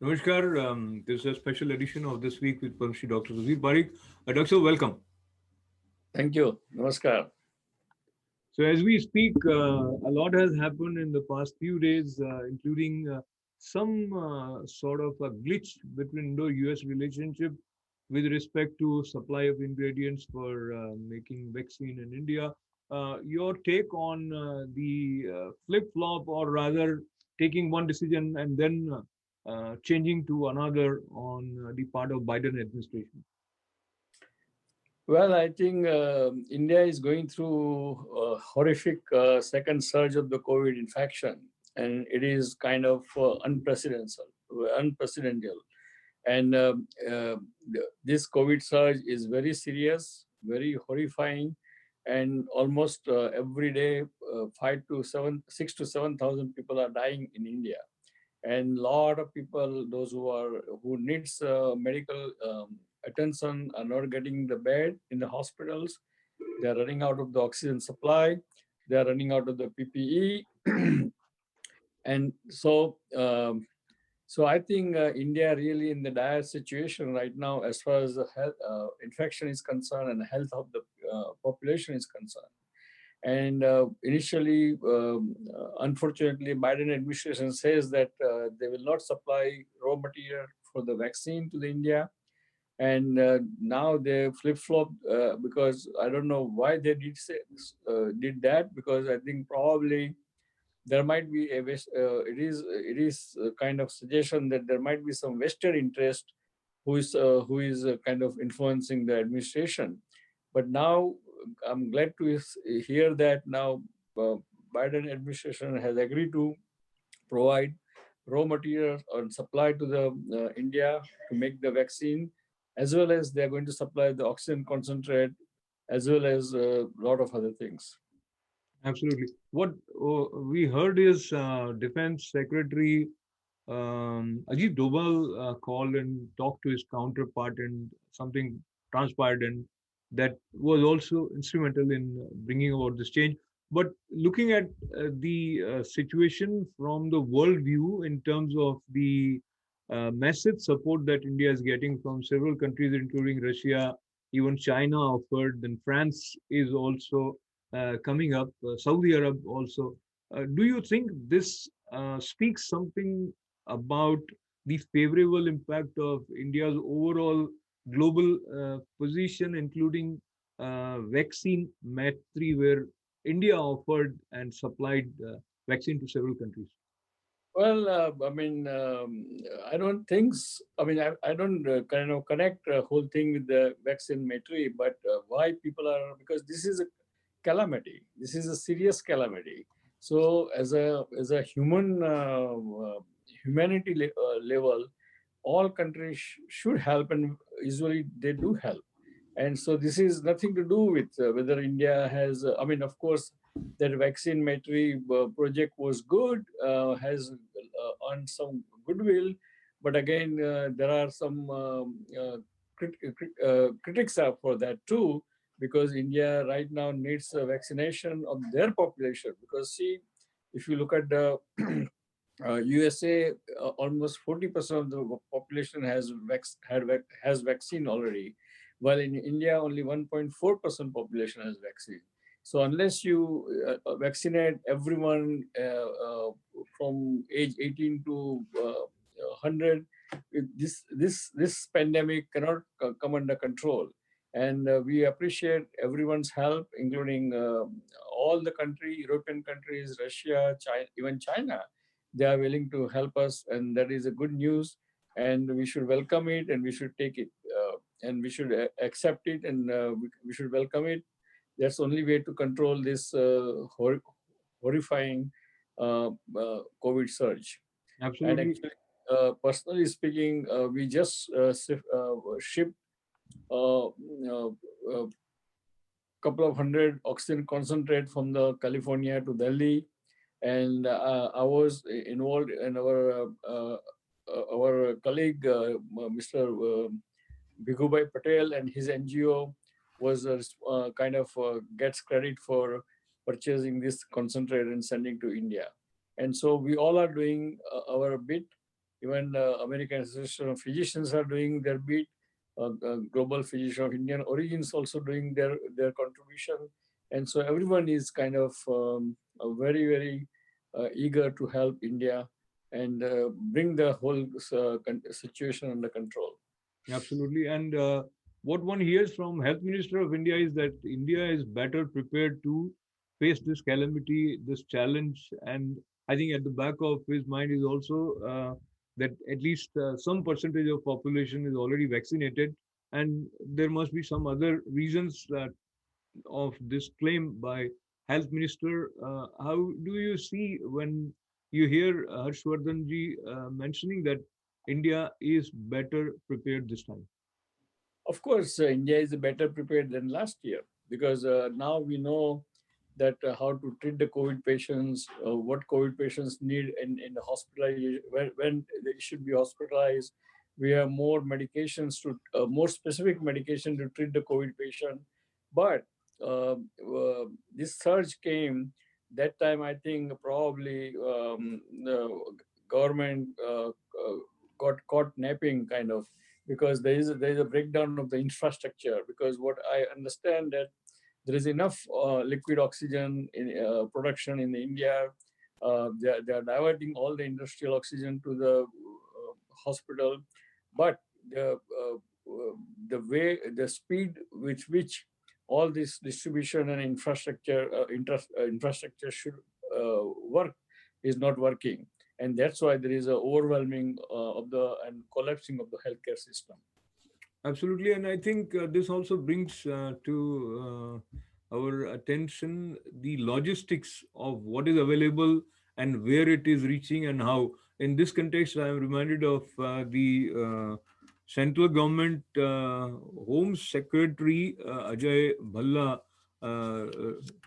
Namaskar. This is a special edition of This Week with Padma Shri Dr. Sudhir Parikh. Doctor, welcome. Thank you. Namaskar. So, as we speak, a lot has happened in the past few days, including some sort of a glitch between Indo-US relationship with respect to supply of ingredients for making vaccine in India. Your take on the flip-flop, or rather, taking one decision and then changing to another on the part of Biden administration? Well, I think India is going through a horrific second surge of the COVID infection, and it is kind of unprecedented. And this COVID surge is very serious, very horrifying, and almost every day, 6 to 7,000 people are dying in India. And a lot of people, those who needs medical attention, are not getting the bed in the hospitals. They are running out of the oxygen supply. They are running out of the PPE. And so I think India really in the dire situation right now as far as the health, infection is concerned and the health of the population is concerned. And initially, unfortunately, Biden administration says that they will not supply raw material for the vaccine to the India. And now they flip-flop because I don't know why they did that, because I think probably there might be it is a kind of suggestion that there might be some Western interest who is kind of influencing the administration. But now I'm glad to hear that now uh, Biden administration has agreed to provide raw materials or supply to the India to make the vaccine, as well as they're going to supply the oxygen concentrate, as well as a lot of other things. Absolutely. What we heard is Defense Secretary Ajit Doval called and talked to his counterpart, and something transpired, and that was also instrumental in bringing about this change. But looking at the situation from the world view in terms of the massive support that India is getting from several countries, including Russia, even China offered, then France is also coming up, Saudi Arab also. Do you think this speaks something about the favorable impact of India's overall global position, including vaccine mastery, where India offered and supplied vaccine to several countries? Well, I don't think. I don't kind of connect the whole thing with the vaccine mastery, but why people are, because this is a calamity. This is a serious calamity. So, as a humanity level, all countries should help, and usually they do help. And so this is nothing to do with whether India has. Of course, that vaccine mastery project was good, has earned some goodwill, but again, there are some critics are for that too, because India right now needs a vaccination of their population. Because see, if you look at the USA, almost 40% of the population has vaccine already, while in India only 1.4% population has vaccine. So unless you vaccinate everyone from age 18 to 100, this pandemic cannot come under control. And we appreciate everyone's help, including all the European countries, Russia, China, even China. They are willing to help us, and that is a good news. And we should welcome it, and we should take it, and we should accept it, and we should welcome it. That's the only way to control this horrifying COVID surge. And Absolutely. actually, personally speaking, we just shipped a couple of hundred oxygen concentrate from the California to Delhi, and I was involved in our colleague Mr. Bhigubai Patel and his NGO was kind of gets credit for purchasing this concentrate and sending to India. And so we all are doing our bit, Even American Association of Physicians are doing their bit. Global Physician of Indian origins also doing their contribution, and so everyone is kind of very very eager to help India and bring the whole situation under control. Absolutely. And what one hears from Health Minister of India is that India is better prepared to face this calamity, this challenge. And I think at the back of his mind is also that at least some percentage of population is already vaccinated. And there must be some other reasons of this claim by Health Minister. How do you see when you hear Harshvardhan ji mentioning that India is better prepared this time? Of course, India is better prepared than last year because now we know that how to treat the COVID patients, what COVID patients need in the hospital, when they should be hospitalized. We have more medications more specific medication to treat the COVID patient. But this surge came that time. I think probably the government got caught napping kind of, because there is a breakdown of the infrastructure. Because what I understand that there is enough liquid oxygen in production in India. They are diverting all the industrial oxygen to the hospital, but the the speed with which all this distribution and infrastructure should work is not working, and that's why there is a overwhelming of the and collapsing of the healthcare system. Absolutely, and I think this also brings to our attention the logistics of what is available and where it is reaching and how. In this context, I am reminded of the central government Home Secretary Ajay Bhalla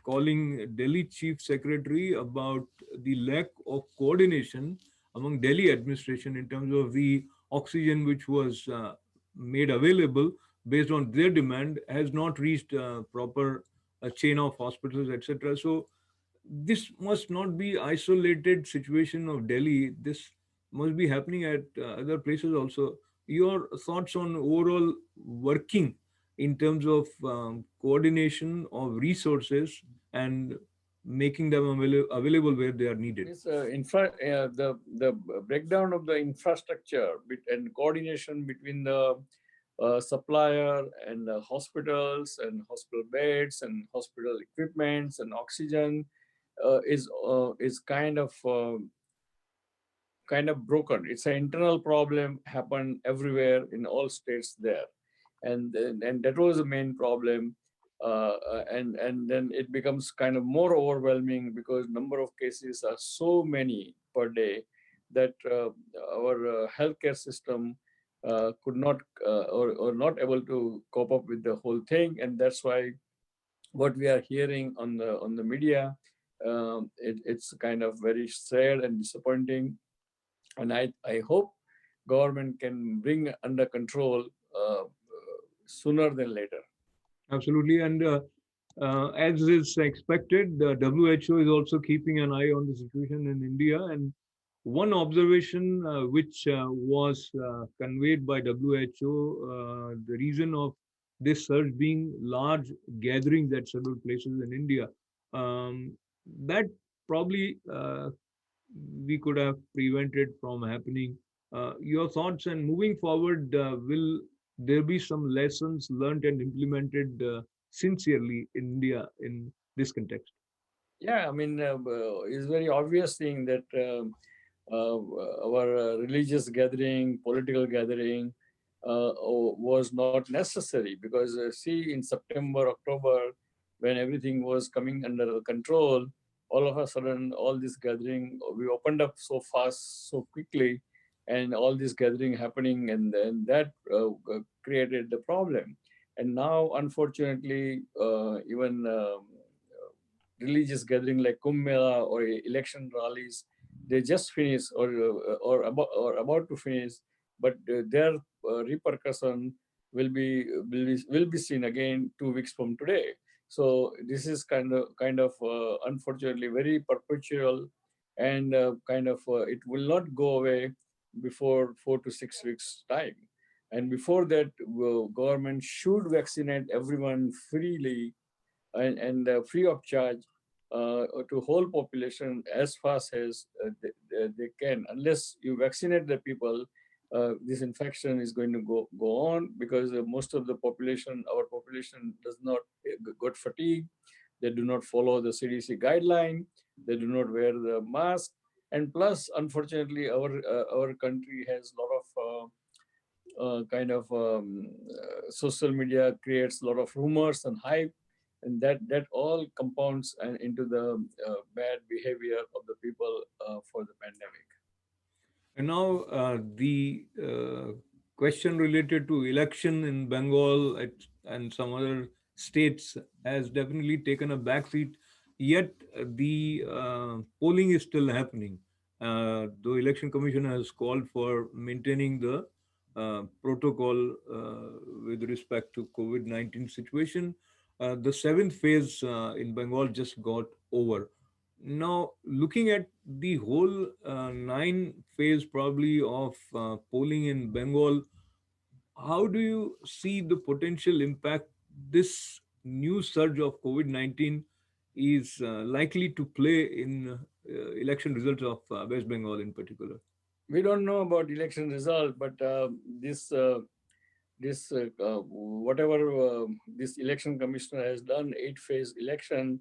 calling Delhi Chief Secretary about the lack of coordination among Delhi administration in terms of the oxygen which was made available based on their demand has not reached proper chain of hospitals, etc. So this must not be isolated situation of Delhi. This must be happening at other places also. Your thoughts on overall working in terms of coordination of resources and making them available where they are needed. This the breakdown of the infrastructure and coordination between the supplier and the hospitals and hospital beds and hospital equipments and oxygen is kind of broken. It's an internal problem happened everywhere in all states there, and that was the main problem. And then it becomes kind of more overwhelming because number of cases are so many per day that our healthcare system could not or not able to cope up with the whole thing, and that's why what we are hearing on the media, it's kind of very sad and disappointing. And I hope government can bring under control sooner than later. Absolutely. And as is expected, the WHO is also keeping an eye on the situation in India. And one observation which was conveyed by WHO, the reason of this surge being large gatherings at several places in India, that probably we could have prevented from happening. Your thoughts, and moving forward, will there be some lessons learned and implemented sincerely in India in this context? Yeah, I mean, it's very obvious thing that our religious gathering, political gathering was not necessary because see, in September, October, when everything was coming under control, all of a sudden, all this gathering, we opened up so fast, so quickly, and all this gathering happening, and then that created the problem. And now, unfortunately, even religious gathering like Kumbh Mela or election rallies, they just finished or about to finish, but their repercussion will be seen again 2 weeks from today. So this is kind of unfortunately very perpetual, and it will not go away before 4 to 6 weeks time. And before that, government should vaccinate everyone freely and free of charge to whole population as fast as they can. Unless you vaccinate the people, this infection is going to go on, because most of the population, our population, does not got fatigue. They do not follow the CDC guideline. They do not wear the mask. And plus, unfortunately, our country has a lot of social media creates a lot of rumors and hype, and that all compounds into the bad behavior of the people for the pandemic. And now the question related to election in Bengal and some other states has definitely taken a backseat. Yet the polling is still happening. The election commission has called for maintaining the protocol with respect to COVID-19 situation. The seventh phase in Bengal just got over. Now, looking at the whole nine phase probably of polling in Bengal, how do you see the potential impact this new surge of COVID-19 is likely to play in election results of West Bengal in particular? We don't know about election result, but this whatever this election commissioner has done, 8 phase election,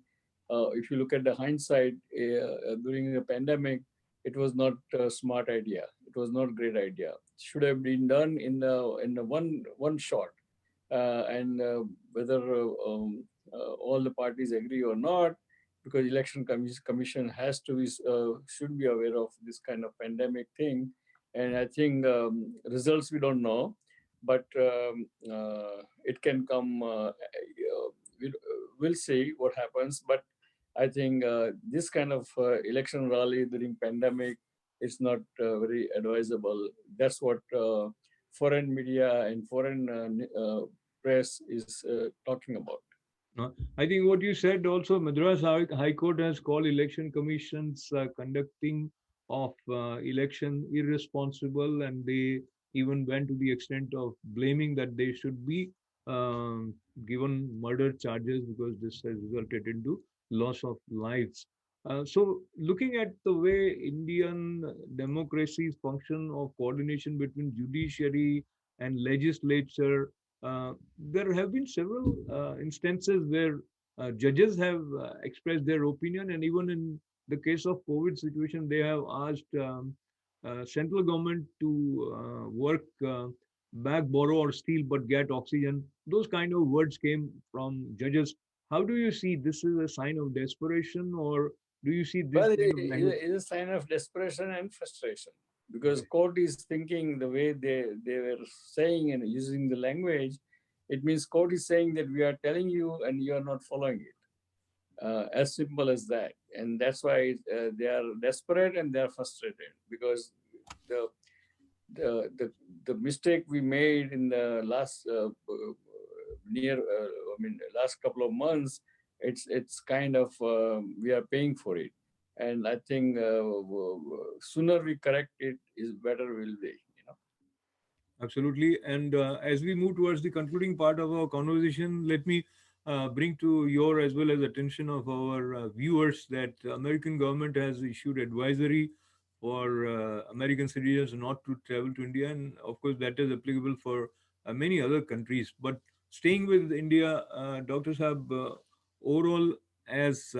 if you look at the hindsight, during the pandemic, it was not a smart idea. It was not a great idea. It should have been done in the one shot. And whether all the parties agree or not, because election commission has to be should be aware of this kind of pandemic thing. And I think results we don't know, but it can come. We'll see what happens. But I think this kind of election rally during pandemic is not very advisable. That's what foreign media and foreign press is talking about. I think what you said also, Madras High Court has called election commissions conducting of election irresponsible, and they even went to the extent of blaming that they should be given murder charges because this has resulted into loss of lives. So, looking at the way Indian democracies function of coordination between judiciary and legislature, there have been several instances where judges have expressed their opinion, and even in the case of COVID situation, they have asked central government to work back, borrow, or steal, but get oxygen. Those kind of words came from judges. How do you see this is a sign of desperation, or do you see this Well, kind of language? it is a sign of desperation and frustration, because Okay. court is thinking the way they were saying and using the language. It means court is saying that we are telling you and you are not following it. As simple as that. And that's why they are desperate and they are frustrated, because the the mistake we made in the last last couple of months, it's kind of we are paying for it. And I think sooner we correct it is better will be, you know. Absolutely. And as we move towards the concluding part of our conversation, let me bring to your as well as attention of our viewers that American government has issued advisory for American citizens not to travel to India, and of course that is applicable for many other countries. But staying with India, Dr. Saab, overall as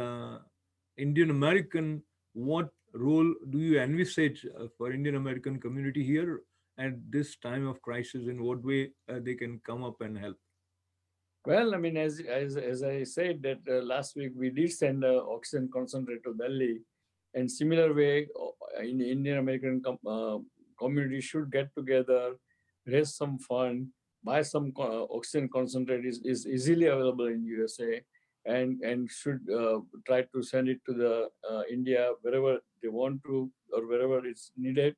Indian American, what role do you envisage for Indian American community here at this time of crisis? In what way they can come up and help? Well, I mean, as I said that last week we did send oxygen concentrate to Delhi, and similar way in Indian American community should get together, raise some fund, buy some oxygen concentrate is easily available in USA, and should try to send it to the India wherever they want to or wherever it's needed,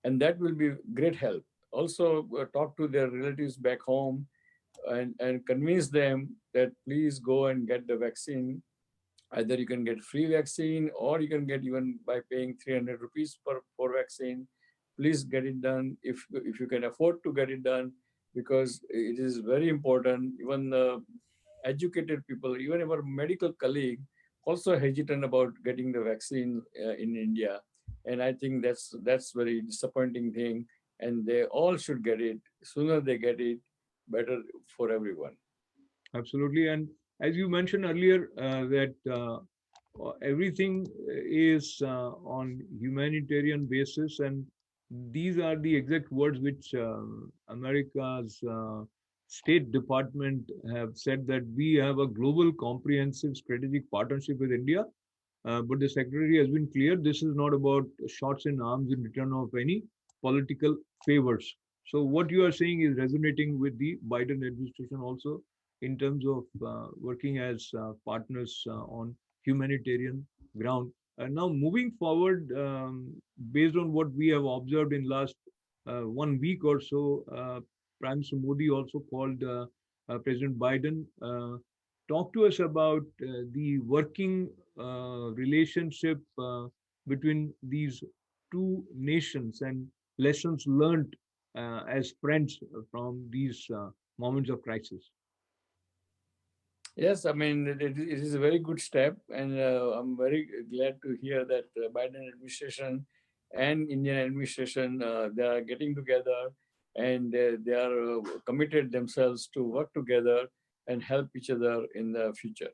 and that will be great help. Also, talk to their relatives back home and convince them that please go and get the vaccine. Either you can get free vaccine or you can get even by paying 300 rupees per vaccine. please get it done if you can afford to get it done, because it is very important. Even the educated people, even our medical colleague, also hesitant about getting the vaccine in India, and I think that's very disappointing thing. And they all should get it. Sooner they get it, better for everyone. Absolutely. And as you mentioned earlier, that everything is on humanitarian basis, and these are the exact words which America's State Department have said, that we have a global comprehensive strategic partnership with India. But the secretary has been clear, this is not about shots in arms in return of any political favors. So what you are saying is resonating with the Biden administration also, in terms of working as partners on humanitarian ground. Now moving forward, based on what we have observed in last 1 week or so, Prime Minister Modi also called President Biden. Talk to us about the working relationship between these two nations and lessons learned as friends from these moments of crisis. Yes, I mean it is a very good step, and I'm very glad to hear that Biden administration and Indian administration, they are getting together, and they are committed themselves to work together and help each other in the future.